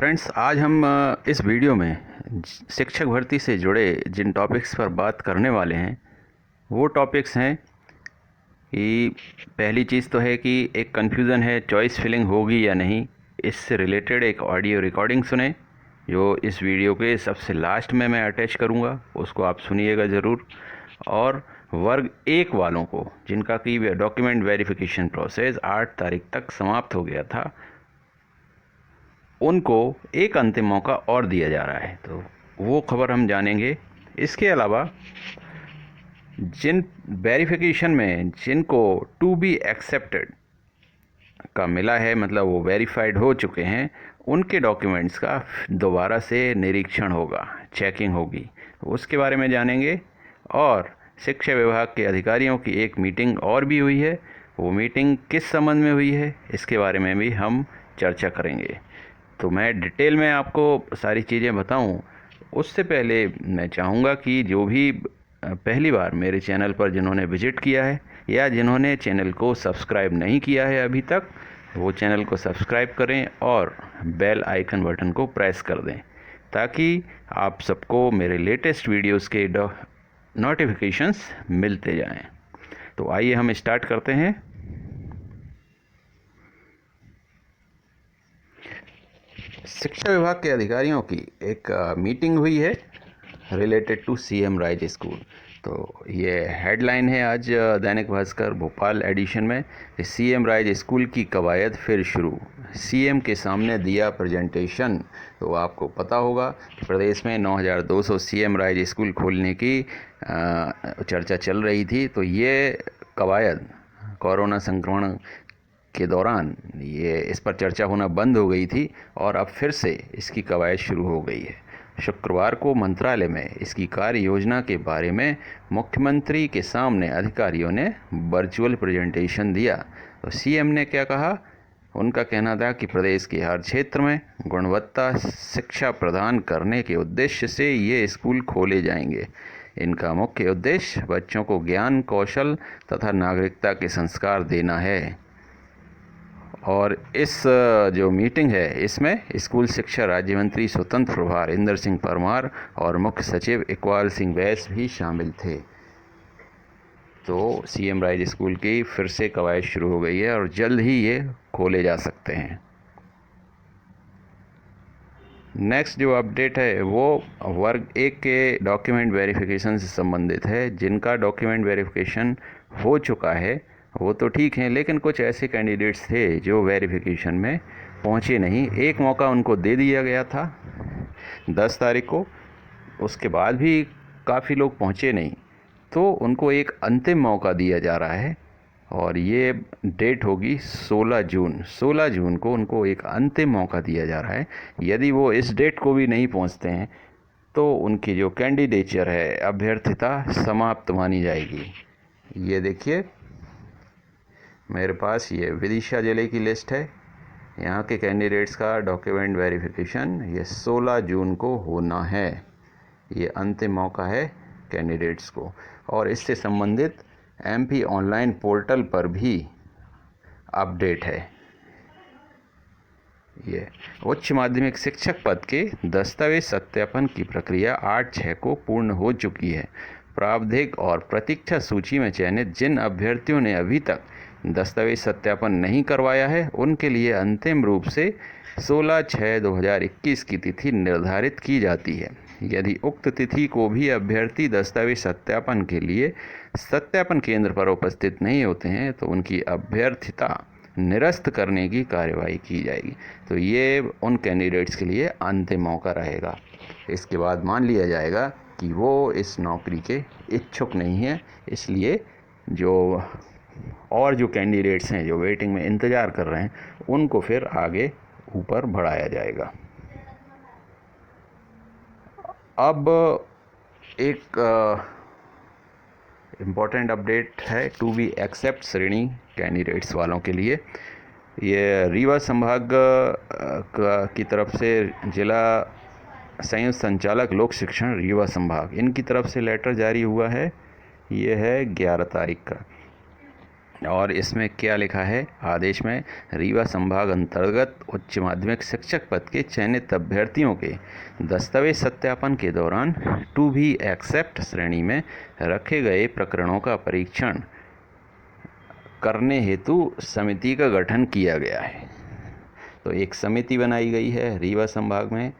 Friends, आज हम इस वीडियो में शिक्षक भर्ती से जुड़े जिन टॉपिक्स पर बात करने वाले हैं वो टॉपिक्स हैं कि पहली चीज़ तो है कि एक कन्फ्यूज़न है चॉइस फिलिंग होगी या नहीं। इससे रिलेटेड एक ऑडियो रिकॉर्डिंग सुने जो इस वीडियो के सबसे लास्ट में मैं अटैच करूँगा, उसको आप सुनिएगा ज़रूर। और वर्ग 1 वालों को जिनका कि डॉक्यूमेंट वेरिफिकेशन प्रोसेस 8 तारीख तक समाप्त हो गया था, उनको एक अंतिम मौका और दिया जा रहा है, तो वो खबर हम जानेंगे। इसके अलावा जिन वेरिफिकेशन में जिनको टू बी एक्सेप्टेड का मिला है, मतलब वो वेरीफाइड हो चुके हैं, उनके डॉक्यूमेंट्स का दोबारा से निरीक्षण होगा, चेकिंग होगी, उसके बारे में जानेंगे। और शिक्षा विभाग के अधिकारियों की एक मीटिंग और भी हुई है, वो मीटिंग किस संबंध में हुई है इसके बारे में भी हम चर्चा करेंगे। तो मैं डिटेल में आपको सारी चीज़ें बताऊं, उससे पहले मैं चाहूँगा कि जो भी पहली बार मेरे चैनल पर जिन्होंने विज़िट किया है या जिन्होंने चैनल को सब्सक्राइब नहीं किया है अभी तक, वो चैनल को सब्सक्राइब करें और बेल आइकन बटन को प्रेस कर दें ताकि आप सबको मेरे लेटेस्ट वीडियोस के नोटिफिकेशंस मिलते जाएं। तो आइए हम स्टार्ट करते हैं। शिक्षा विभाग के अधिकारियों की एक मीटिंग हुई है related to CM Rise school. तो ये हेडलाइन है आज दैनिक भास्कर भोपाल एडिशन में, सीएम राइज स्कूल की कवायद फिर शुरू, सीएम के सामने दिया प्रेजेंटेशन। तो आपको पता होगा कि प्रदेश में 9200 सीएम राइज स्कूल खोलने की चर्चा चल रही थी। तो ये कवायद कोरोना संक्रमण के दौरान ये इस पर चर्चा होना बंद हो गई थी और अब फिर से इसकी कवायद शुरू हो गई है। शुक्रवार को मंत्रालय में इसकी कार्य योजना के बारे में मुख्यमंत्री के सामने अधिकारियों ने वर्चुअल प्रेजेंटेशन दिया। तो सीएम ने क्या कहा? उनका कहना था कि प्रदेश के हर क्षेत्र में गुणवत्ता शिक्षा प्रदान करने के उद्देश्य से ये स्कूल खोले जाएंगे। इनका मुख्य उद्देश्य बच्चों को ज्ञान, कौशल तथा नागरिकता के संस्कार देना है। और इस जो मीटिंग है इसमें स्कूल शिक्षा राज्य मंत्री स्वतंत्र प्रभार इंदर सिंह परमार और मुख्य सचिव इकबाल सिंह बैस भी शामिल थे। तो सीएम राइज स्कूल की फिर से कवायद शुरू हो गई है और जल्द ही ये खोले जा सकते हैं। नेक्स्ट जो अपडेट है वो वर्ग 1 के डॉक्यूमेंट वेरिफिकेशन से संबंधित है। जिनका डॉक्यूमेंट वेरिफिकेशन हो चुका है वो तो ठीक हैं, लेकिन कुछ ऐसे कैंडिडेट्स थे जो वेरिफिकेशन में पहुंचे नहीं। एक मौका उनको दे दिया गया था 10 तारीख को, उसके बाद भी काफ़ी लोग पहुंचे नहीं, तो उनको एक अंतिम मौका दिया जा रहा है और ये डेट होगी 16 जून। 16 जून को उनको एक अंतिम मौका दिया जा रहा है। यदि वो इस डेट को भी नहीं पहुंचते हैं तो उनकी जो कैंडिडेचर है, अभ्यर्थिता समाप्त मानी जाएगी। ये देखिए मेरे पास ये विदिशा ज़िले की लिस्ट है। यहाँ के कैंडिडेट्स का डॉक्यूमेंट वेरिफिकेशन ये 16 जून को होना है। ये अंतिम मौका है कैंडिडेट्स को। और इससे संबंधित एमपी ऑनलाइन पोर्टल पर भी अपडेट है। ये उच्च माध्यमिक शिक्षक पद के दस्तावेज सत्यापन की प्रक्रिया 8/6 को पूर्ण हो चुकी है। प्रावधिक और प्रतीक्षा सूची में चयनित जिन अभ्यर्थियों ने अभी तक दस्तावेज सत्यापन नहीं करवाया है उनके लिए अंतिम रूप से 16/6/2021 की तिथि निर्धारित की जाती है। यदि उक्त तिथि को भी अभ्यर्थी दस्तावेज सत्यापन के लिए सत्यापन केंद्र पर उपस्थित नहीं होते हैं तो उनकी अभ्यर्थिता निरस्त करने की कार्यवाही की जाएगी। तो ये उन कैंडिडेट्स के लिए अंतिम मौका रहेगा। इसके बाद मान लिया जाएगा कि वो इस नौकरी के इच्छुक नहीं हैं, इसलिए जो कैंडिडेट्स हैं जो वेटिंग में इंतज़ार कर रहे हैं उनको फिर आगे ऊपर बढ़ाया जाएगा। अब एक इम्पॉर्टेंट अपडेट है टू बी एक्सेप्ट श्रेणी कैंडिडेट्स वालों के लिए। ये रीवा संभाग की तरफ से जिला संयुक्त संचालक लोक शिक्षण रीवा संभाग, इनकी तरफ से लेटर जारी हुआ है। ये है 11 तारीख का। और इसमें क्या लिखा है आदेश में, रीवा संभाग अंतर्गत उच्च माध्यमिक शिक्षक पद के चयनित अभ्यर्थियों के दस्तावेज सत्यापन के दौरान टू बी एक्सेप्ट श्रेणी में रखे गए प्रकरणों का परीक्षण करने हेतु समिति का गठन किया गया है। तो एक समिति बनाई गई है रीवा संभाग में,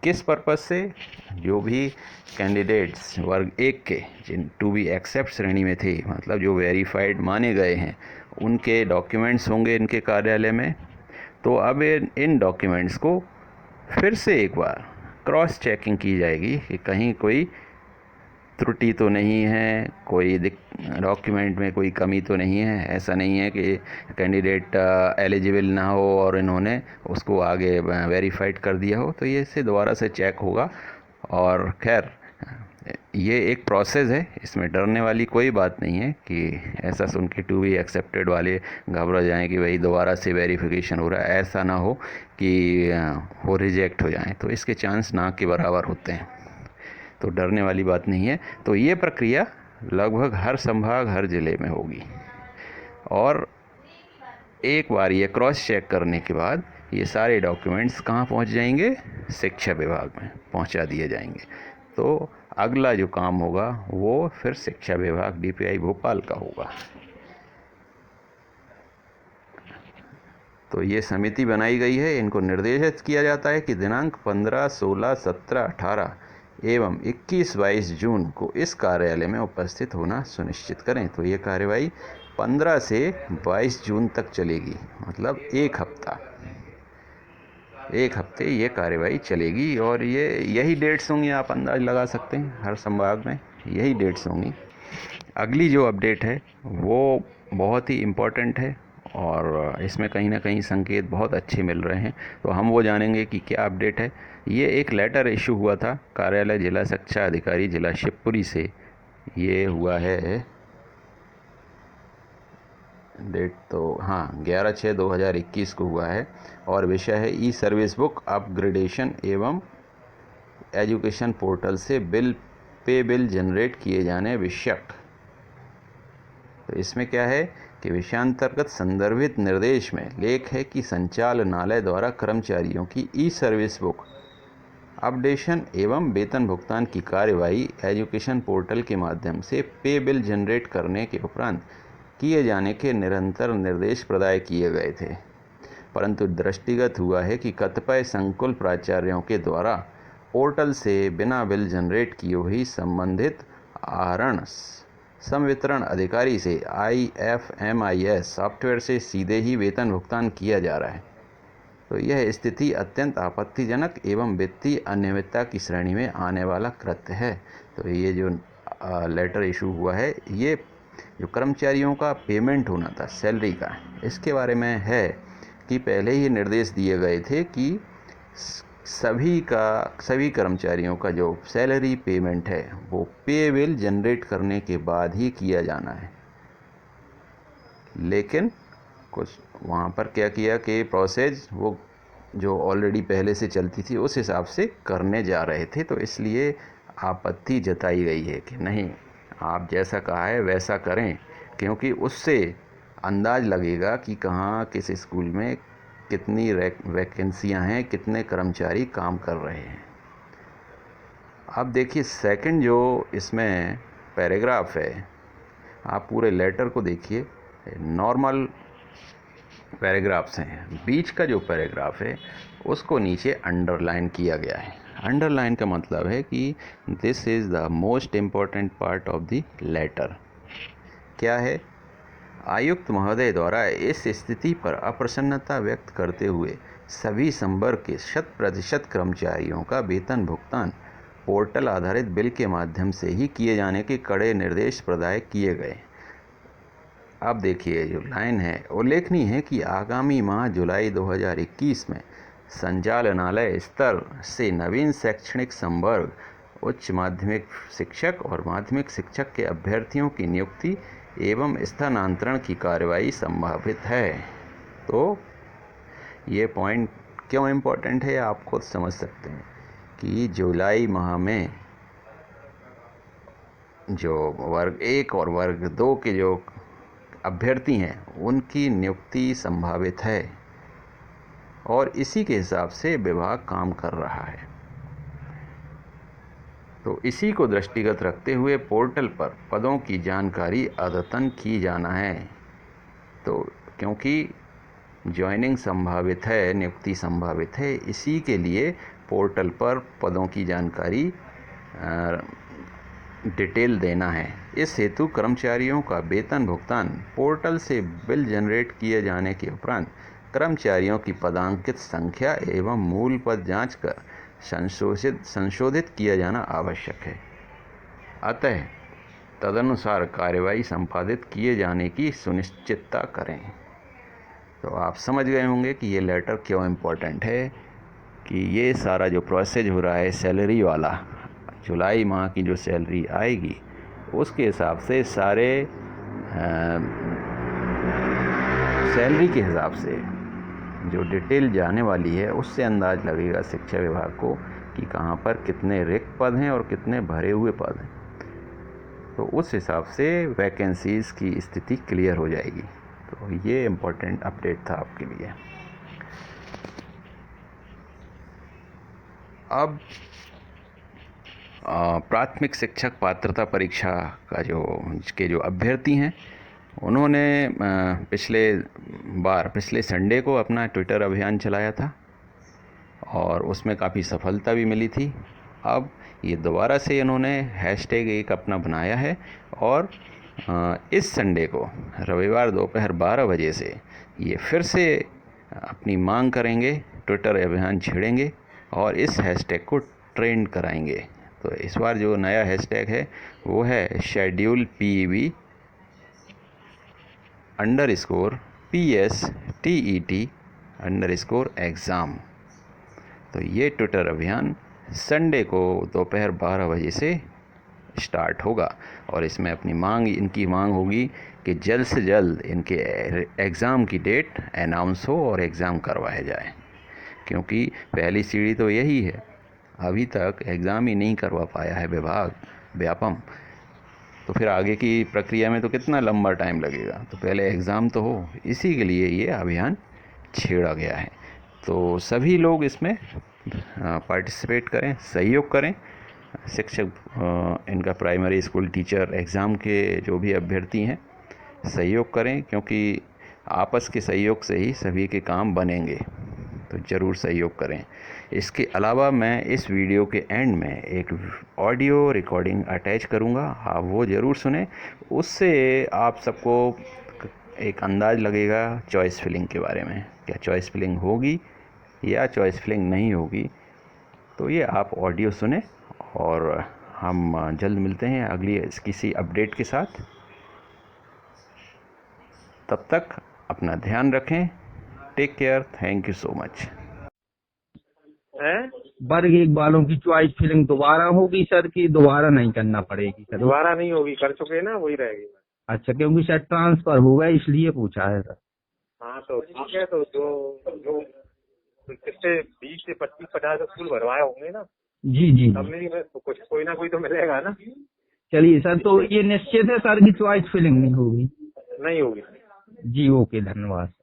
किस पर्पज़ से, जो भी कैंडिडेट्स वर्ग 1 के जिन टू बी एक्सेप्ट श्रेणी में थे, मतलब जो वेरीफाइड माने गए हैं, उनके डॉक्यूमेंट्स होंगे इनके कार्यालय में। तो अब इन डॉक्यूमेंट्स को फिर से एक बार क्रॉस चेकिंग की जाएगी कि कहीं कोई त्रुटि तो नहीं है, कोई डॉक्यूमेंट में कोई कमी तो नहीं है। ऐसा नहीं है कि कैंडिडेट एलिजिबल ना हो और इन्होंने उसको आगे वेरीफाइड कर दिया हो, तो ये इससे दोबारा से चेक होगा। और खैर ये एक प्रोसेस है, इसमें डरने वाली कोई बात नहीं है कि ऐसा सुन के टू बी एक्सेप्टेड वाले घबरा जाएं कि भाई दोबारा से वेरिफिकेशन हो रहा है। ऐसा ना हो कि वो रिजेक्ट हो जाएं, तो इसके चांस ना के बराबर होते हैं, तो डरने वाली बात नहीं है। तो ये प्रक्रिया लगभग हर संभाग हर ज़िले में होगी, और एक बार ये क्रॉस चेक करने के बाद ये सारे डॉक्यूमेंट्स कहाँ पहुँच जाएंगे, शिक्षा विभाग में पहुँचा दिए जाएंगे। तो अगला जो काम होगा वो फिर शिक्षा विभाग डीपीआई भोपाल का होगा। तो ये समिति बनाई गई है, इनको निर्देशित किया जाता है कि दिनांक 15, 16, 17, 18 एवं 21, 22 जून को इस कार्यालय में उपस्थित होना सुनिश्चित करें। तो ये कार्यवाही 15 से 22 जून तक चलेगी, मतलब एक हफ्ते ये कार्यवाही चलेगी। और यही डेट्स होंगी, आप अंदाज़ लगा सकते हैं, हर संभाग में यही डेट्स होंगी। अगली जो अपडेट है वो बहुत ही इम्पोर्टेंट है, और इसमें कहीं ना कहीं संकेत बहुत अच्छे मिल रहे हैं। तो हम वो जानेंगे कि क्या अपडेट है। ये एक लेटर इशू हुआ था कार्यालय जिला शिक्षा अधिकारी जिला शिवपुरी से। ये हुआ है डेट तो हाँ 11/6/2021 को हुआ है, और विषय है ई सर्विस बुक अपग्रेडेशन एवं एजुकेशन पोर्टल से बिल जनरेट किए जाने विषयक। तो इसमें क्या है कि विषयांतर्गत संदर्भित निर्देश में लेख है कि संचालनालय द्वारा कर्मचारियों की ई सर्विस बुक अपडेशन एवं वेतन भुगतान की कार्यवाही एजुकेशन पोर्टल के माध्यम से पे बिल जनरेट करने के उपरांत किए जाने के निरंतर निर्देश प्रदाय किए गए थे, परंतु दृष्टिगत हुआ है कि कतिपय संकुल प्राचार्यों के द्वारा पोर्टल से बिना बिल जनरेट किए हुई संबंधित आहरण संवितरण अधिकारी से IFMIS सॉफ्टवेयर से सीधे ही वेतन भुगतान किया जा रहा है। तो यह स्थिति अत्यंत आपत्तिजनक एवं वित्तीय अनियमितता की श्रेणी में आने वाला कृत्य है। तो ये जो लेटर इशू हुआ है, ये जो कर्मचारियों का पेमेंट होना था सैलरी का, इसके बारे में है कि पहले ही निर्देश दिए गए थे कि सभी कर्मचारियों का जो सैलरी पेमेंट है वो पे बिल जनरेट करने के बाद ही किया जाना है। लेकिन कुछ वहाँ पर क्या किया कि प्रोसेस वो जो ऑलरेडी पहले से चलती थी उस हिसाब से करने जा रहे थे, तो इसलिए आपत्ति जताई गई है कि नहीं, आप जैसा कहा है वैसा करें, क्योंकि उससे अंदाज़ लगेगा कि कहाँ किस स्कूल में कितनी वैकेंसियां हैं, कितने कर्मचारी काम कर रहे हैं। अब देखिए सेकंड जो इसमें पैराग्राफ है, आप पूरे लेटर को देखिए, नॉर्मल पैराग्राफ्स हैं, बीच का जो पैराग्राफ है उसको नीचे अंडरलाइन किया गया है। अंडरलाइन का मतलब है कि this is the most important part of the letter. क्या है, आयुक्त महोदय द्वारा इस स्थिति पर अप्रसन्नता व्यक्त करते हुए सभी संवर्ग के 100% कर्मचारियों का वेतन भुगतान पोर्टल आधारित बिल के माध्यम से ही किए जाने के कड़े निर्देश प्रदाय किए गए। अब देखिए जो लाइन है, उल्लेखनीय है कि आगामी माह जुलाई 2021 में संचालनालय स्तर से नवीन शैक्षणिक संवर्ग उच्च माध्यमिक शिक्षक और माध्यमिक शिक्षक के अभ्यर्थियों की नियुक्ति एवं स्थानांतरण की कार्यवाही संभावित है। तो ये पॉइंट क्यों इम्पोर्टेंट है आप खुद समझ सकते हैं कि जुलाई माह में जो वर्ग 1 और वर्ग 2 के जो अभ्यर्थी हैं उनकी नियुक्ति संभावित है और इसी के हिसाब से विभाग काम कर रहा है। तो इसी को दृष्टिगत रखते हुए पोर्टल पर पदों की जानकारी अद्यतन की जाना है। तो क्योंकि ज्वाइनिंग संभावित है, नियुक्ति संभावित है, इसी के लिए पोर्टल पर पदों की जानकारी डिटेल देना है। इस हेतु कर्मचारियों का वेतन भुगतान पोर्टल से बिल जनरेट किए जाने के उपरांत कर्मचारियों की पदांकित संख्या एवं मूल पद जांच कर संशोधित किया जाना आवश्यक है। अतः तदनुसार कार्यवाही संपादित किए जाने की सुनिश्चितता करें। तो आप समझ गए होंगे कि ये लेटर क्यों इम्पोर्टेंट है, कि ये सारा जो प्रोसेस हो रहा है सैलरी वाला, जुलाई माह की जो सैलरी आएगी उसके हिसाब से सारे सैलरी के हिसाब से जो डिटेल जाने वाली है उससे अंदाज लगेगा शिक्षा विभाग को कि कहाँ पर कितने रिक्त पद हैं और कितने भरे हुए पद हैं। तो उस हिसाब से वैकेंसीज़ की स्थिति क्लियर हो जाएगी। तो ये इम्पोर्टेंट अपडेट था आपके लिए। अब प्राथमिक शिक्षक पात्रता परीक्षा का जो अभ्यर्थी हैं उन्होंने पिछले संडे को अपना ट्विटर अभियान चलाया था और उसमें काफ़ी सफलता भी मिली थी। अब ये दोबारा से इन्होंने हैशटैग एक अपना बनाया है और इस संडे को रविवार दोपहर 12 बजे से ये फिर से अपनी मांग करेंगे, ट्विटर अभियान छेड़ेंगे और इस हैशटैग को ट्रेंड कराएंगे। तो इस बार जो नया हैशटैग है वो है शेड्यूल PEB _PSTET_एग्ज़ाम। तो ये ट्विटर अभियान संडे को दोपहर 12 बजे से स्टार्ट होगा और इसमें इनकी मांग होगी कि जल्द से जल्द इनके एग्ज़ाम की डेट अनाउंस हो और एग्ज़ाम करवाया जाए, क्योंकि पहली सीढ़ी तो यही है, अभी तक एग्ज़ाम ही नहीं करवा पाया है विभाग व्यापम। तो फिर आगे की प्रक्रिया में तो कितना लंबा टाइम लगेगा, तो पहले एग्ज़ाम तो हो, इसी के लिए ये अभियान छेड़ा गया है। तो सभी लोग इसमें पार्टिसिपेट करें, सहयोग करें। शिक्षक इनका प्राइमरी स्कूल टीचर एग्ज़ाम के जो भी अभ्यर्थी हैं सहयोग करें, क्योंकि आपस के सहयोग से ही सभी के काम बनेंगे। तो ज़रूर सहयोग करें। इसके अलावा मैं इस वीडियो के एंड में एक ऑडियो रिकॉर्डिंग अटैच करूंगा, आप वो ज़रूर सुनें। उससे आप सबको एक अंदाज़ लगेगा चॉइस फिलिंग के बारे में, क्या चॉइस फिलिंग होगी या चॉइस फिलिंग नहीं होगी। तो ये आप ऑडियो सुने और हम जल्द मिलते हैं अगली किसी अपडेट के साथ। तब तक अपना ध्यान रखें। Take care. Thank you so much. वर्ग 1 वालों की चॉइस फिलिंग दोबारा होगी सर, कि दोबारा नहीं करना पड़ेगी सर? दोबारा नहीं होगी, कर चुके हैं ना, वही रहेगी। अच्छा, क्योंकि सर ट्रांसफर हुआ इसलिए पूछा है सर। हाँ तो ठीक है, तो जो कितने 20 से 25-50 स्कूल भरवाए होंगे ना, जी जी तब नहीं तो कुछ कोई ना कोई तो मिलेगा ना। चलिए सर, तो ये निश्चित है सर की चॉइस फिलिंग नहीं होगी? नहीं होगी। जी ओके, धन्यवाद सर।